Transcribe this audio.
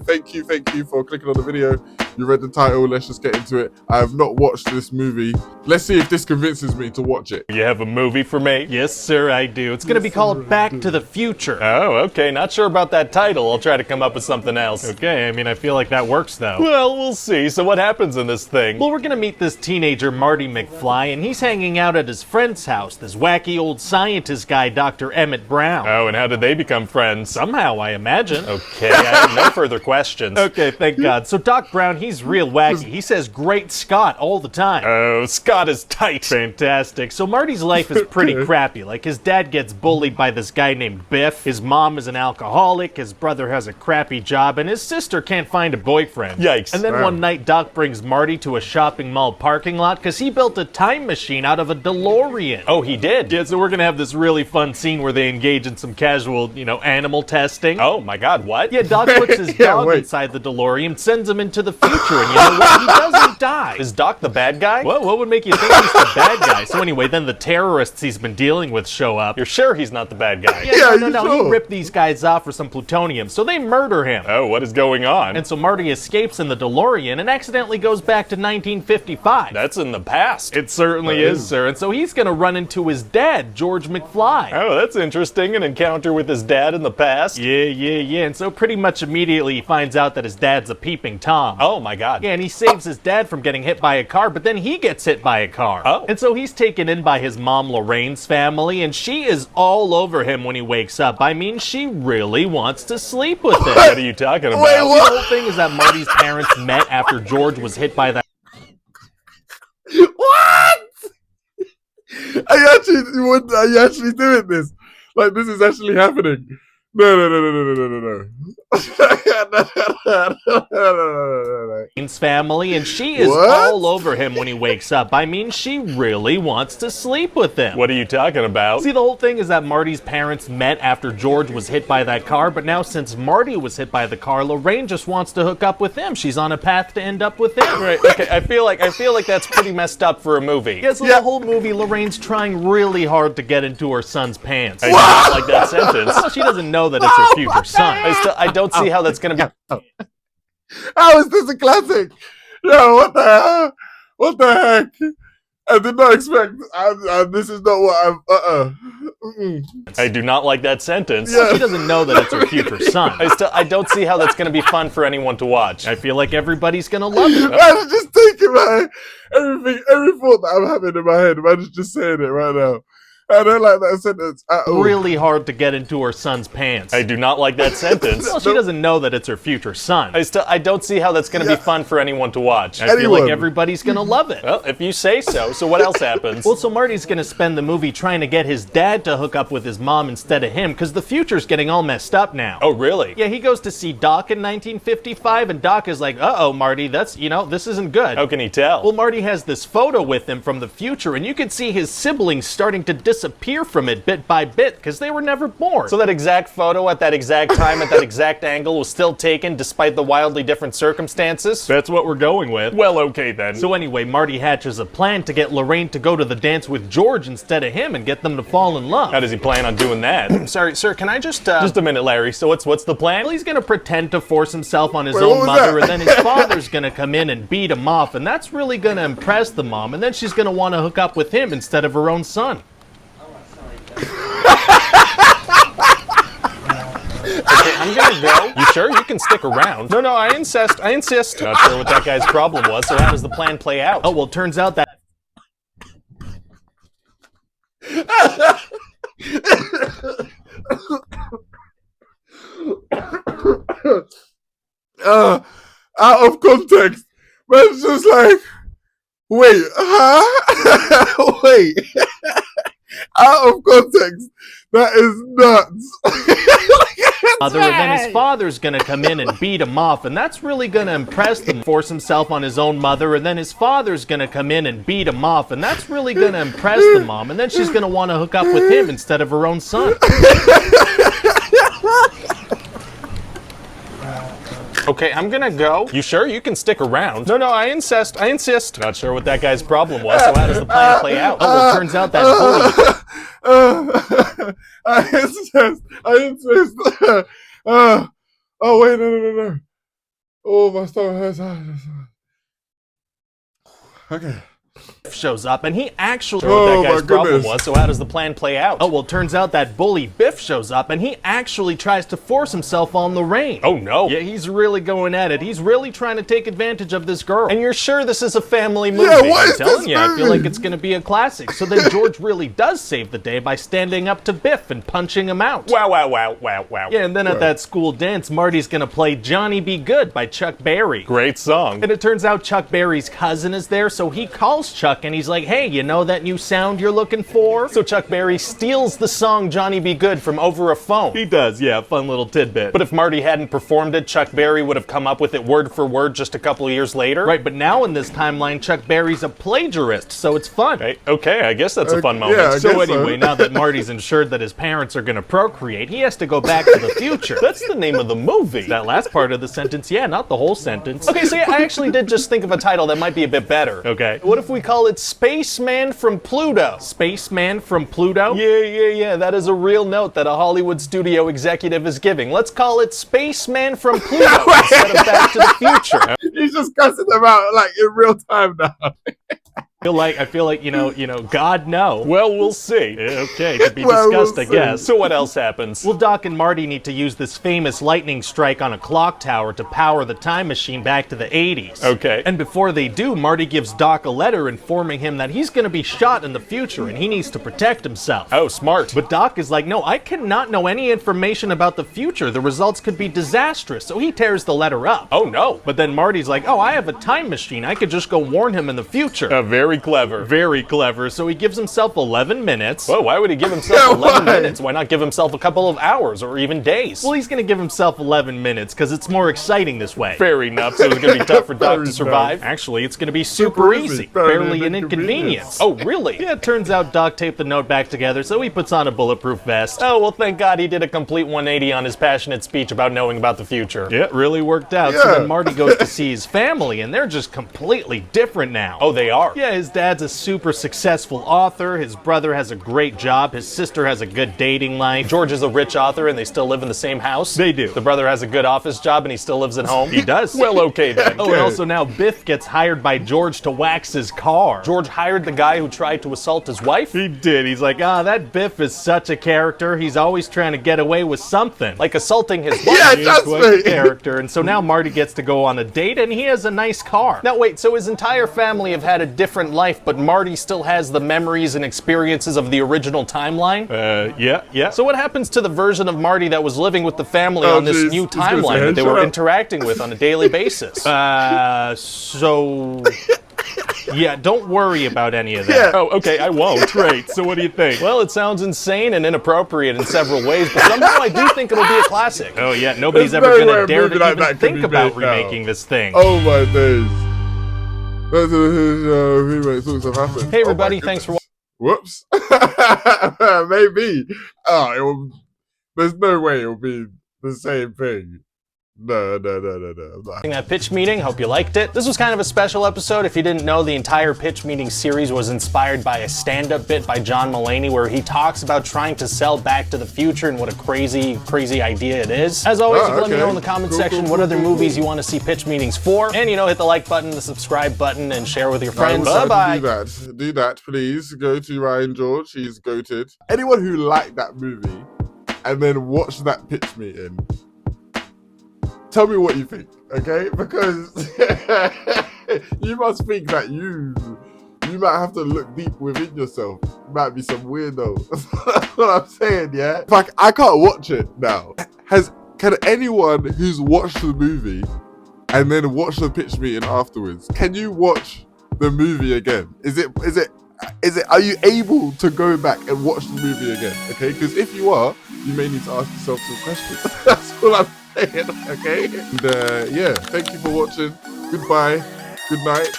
Thank you for clicking on the video. You read the title, let's just get into it. I have not watched this movie. Let's see if this convinces me to watch it. You have a movie for me? Yes, sir, I do. It's gonna be called Back to the Future. Oh, okay. Not sure about that title. I'll try to come up with something else. Okay, I mean, I feel like that works, though. Well, we'll see. So what happens in this thing? Well, we're gonna meet this teenager, Marty McFly, and he's hanging out at his friend's house, this wacky old scientist guy, Dr. Emmett Brown. Oh, and how did they become friends? Somehow, I imagine. Okay, I have no further questions. Okay, thank God. So Doc Brown, he's real wacky. He says "Great Scott" all the time. Oh, Scott is tight. Fantastic. So Marty's life is pretty crappy. Like, his dad gets bullied by this guy named Biff, his mom is an alcoholic, his brother has a crappy job, and his sister can't find a boyfriend. Yikes. And then one night, Doc brings Marty to a shopping mall parking lot because he built a time machine out of a DeLorean. Oh, he did? Yeah, so we're gonna have this really fun scene where they engage in some casual, animal testing. Oh my God, what? Yeah, Doc puts his dog inside the DeLorean, sends him into the future, and you know what? He doesn't die. Is Doc the bad guy? What would make you think he's the bad guy? So anyway, then the terrorists he's been dealing with show up. You're sure he's not the bad guy? Yeah, no. He ripped these guys off for some plutonium, so they murder him. Oh, what is going on? And so Marty escapes in the DeLorean and accidentally goes back to 1955. That's in the past. It certainly is, sir. And so he's gonna run into his dad, George McFly. Oh, that's interesting. An encounter with his dad in the past? Yeah. And so pretty much immediately he finds out that his dad's a peeping Tom. Oh my God. Yeah, and he saves his dad from getting hit by a car, but then he gets hit by a car. Oh. And so he's taken in by his mom, Lorraine's family, and she is all over him when he wakes up. I mean, she really wants to sleep with him. What are you talking about? Wait, what? The whole thing is that Marty's parents met after George was hit by that. What? Are you actually doing this? Like, this is actually happening? No. Family, and she is all over him when he wakes up. I mean, she really wants to sleep with him. What are you talking about? See, the whole thing is that Marty's parents met after George was hit by that car, but now since Marty was hit by the car, Lorraine just wants to hook up with him. She's on a path to end up with him. Right, okay, I feel like that's pretty messed up for a movie. Yeah, so the whole movie, Lorraine's trying really hard to get into her son's pants. I do not like that sentence. Well, she doesn't know that it's her future son. I don't see how that's gonna be. How is this a classic? Yo, what the hell? What the heck? I did not expect. This is not what I'm. I do not like that sentence. Well, she doesn't know that it's her future son. I don't see how that's gonna be fun for anyone to watch. I feel like everybody's gonna love it. I was just thinking about every thought that I'm having in my head. I'm just saying it right now. I don't like that sentence at all. Really hard to get into her son's pants. I do not like that sentence. Well, she doesn't know that it's her future son. I don't see how that's going to be fun for anyone to watch. I feel like everybody's going to love it. Well, if you say so. So what else happens? Well, so Marty's going to spend the movie trying to get his dad to hook up with his mom instead of him, because the future's getting all messed up now. Oh, really? Yeah, he goes to see Doc in 1955, and Doc is like, uh-oh, Marty, this isn't good. How can he tell? Well, Marty has this photo with him from the future, and you can see his siblings starting to disappear from it bit by bit, because they were never born. So that exact photo at that exact time at that exact angle was still taken despite the wildly different circumstances? That's what we're going with. Well, okay then. So anyway, Marty hatches a plan to get Lorraine to go to the dance with George instead of him and get them to fall in love. How does he plan on doing that? Sorry, sir, can I just a minute, Larry. So what's the plan? Well, he's gonna pretend to force himself on his own mother, and then his father's gonna come in and beat him off, and that's really gonna impress the mom, and then she's gonna want to hook up with him instead of her own son. Okay, I'm gonna go. You sure? You can stick around. No, I insist. Not sure what that guy's problem was, so how does the plan play out? Oh, well, it turns out that... Out of context, but it's just like, wait, huh? Wait. Out of context, that is nuts. And then his father's gonna come in and beat him off, and that's really gonna impress them. Force himself on his own mother, and then his father's gonna come in and beat him off, and that's really gonna impress the mom, and then she's gonna want to hook up with him instead of her own son. Okay, I'm gonna go. You sure? You can stick around. No, I insist. Not sure what that guy's problem was, so how does the plan play out? Oh, well, it turns out that I insist. Oh, wait, no. Oh, my stomach hurts. Okay. shows up, and he actually What Oh, that guy's my problem goodness. was, so how does the plan play out? Oh, well, turns out that bully Biff shows up, and he actually tries to force himself on Lorraine. Oh no. Yeah, he's really going at it. He's really trying to take advantage of this girl. And you're sure this is a family movie? Yeah, what I'm is telling this you, I feel movie? like it's gonna be a classic. So then George really does save the day by standing up to Biff and punching him out. Wow, wow, wow, wow, wow. Yeah, and then at that school dance, Marty's gonna play Johnny Be Good by Chuck Berry. Great song. And it turns out Chuck Berry's cousin is there, so he calls Chuck and he's like, hey, you know that new sound you're looking for? So Chuck Berry steals the song Johnny Be Good from over a phone. He does, yeah, fun little tidbit. But if Marty hadn't performed it, Chuck Berry would have come up with it word for word just a couple of years later. Right, but now in this timeline, Chuck Berry's a plagiarist, so it's fun. Okay, I guess that's a fun moment. yeah, I So guess anyway, now that Marty's ensured that his parents are gonna procreate, he has to go back to the future. That's the name of the movie. That last part of the sentence, yeah, not the whole sentence. Okay, so I actually did just think of a title that might be a bit better. Okay. What if we call it Spaceman from Pluto? Spaceman from Pluto? Yeah, that is a real note that a Hollywood studio executive is giving. Let's call it Spaceman from Pluto instead of Back to the Future. He's just cussing them out like in real time now. I feel like, you know, God no. Well, we'll see. Okay, to be Well, discussed, we'll I guess. So what else happens? Well, Doc and Marty need to use this famous lightning strike on a clock tower to power the time machine back to the 80s. Okay. And before they do, Marty gives Doc a letter informing him that he's going to be shot in the future and he needs to protect himself. Oh, smart. But Doc is like, no, I cannot know any information about the future. The results could be disastrous. So he tears the letter up. Oh no. But then Marty's like, oh, I have a time machine. I could just go warn him in the future. Very clever. Very clever. So he gives himself 11 minutes. Whoa, why would he give himself Yeah, 11 why? minutes? Why not give himself a couple of hours or even days? Well, he's going to give himself 11 minutes because it's more exciting this way. Fair enough, so it's going to be tough for Doc Fair to survive. Actually, it's going to be super easy. Barely an inconvenience. Oh, really? Yeah, it turns out Doc taped the note back together, so he puts on a bulletproof vest. Oh, well, thank God he did a complete 180 on his passionate speech about knowing about the future. Yeah, it really worked out. So Yeah. then Marty goes to see his family, and they're just completely different now. Oh, they are? Yeah, his dad's a super successful author, his brother has a great job, his sister has a good dating life. George is a rich author and they still live in the same house? They do. The brother has a good office job and he still lives at home? He does. Well, okay then. Oh, and also now Biff gets hired by George to wax his car. George hired the guy who tried to assault his wife? He did. He's like, that Biff is such a character. He's always trying to get away with something. Like assaulting his wife? Yeah, He's trust quite a me. character. And so now Marty gets to go on a date, and he has a nice car. Now wait, so his entire family have had a different life, but Marty still has the memories and experiences of the original timeline? Yeah. So what happens to the version of Marty that was living with the family Oh, on this geez. new He's gonna say, timeline "Hey, that they shut were up." interacting with on a daily basis? Yeah, don't worry about any of that. Yeah. Oh, okay, I won't. Great. So what do you think? Well, it sounds insane and inappropriate in several ways, but somehow I do think it'll be a classic. Oh yeah, nobody's There's ever no way gonna a dare movie to like even that can think be about made now. remaking this thing. Oh my days. That's who makes all stuff happen. Hey Oh, my everybody, thanks for Whoops. Maybe. Oh, it will. There's no way it'll be the same thing. No. I'm not. watching that pitch meeting. Hope you liked it. This was kind of a special episode. If you didn't know, the entire pitch meeting series was inspired by a stand-up bit by John Mulaney where he talks about trying to sell Back to the Future and what a crazy idea it is. As always, you can let me okay. know in the comment Cool, section cool, what cool, other cool, movies cool. you want to see pitch meetings for. And, hit the like button, the subscribe button, and share with your friends. Bye-bye. Do that, please. Go to Ryan George. He's goated. Anyone who liked that movie and then watched that pitch meeting, tell me what you think, okay? Because you must think that you might have to look deep within yourself. You might be some weirdo. That's what I'm saying, yeah? Like, I can't watch it now. Can anyone who's watched the movie and then watched the pitch meeting afterwards, can you watch the movie again? Are you able to go back and watch the movie again? Okay, because if you are, you may need to ask yourself some questions. That's all I'm saying, okay? And yeah, thank you for watching. Goodbye. Good night.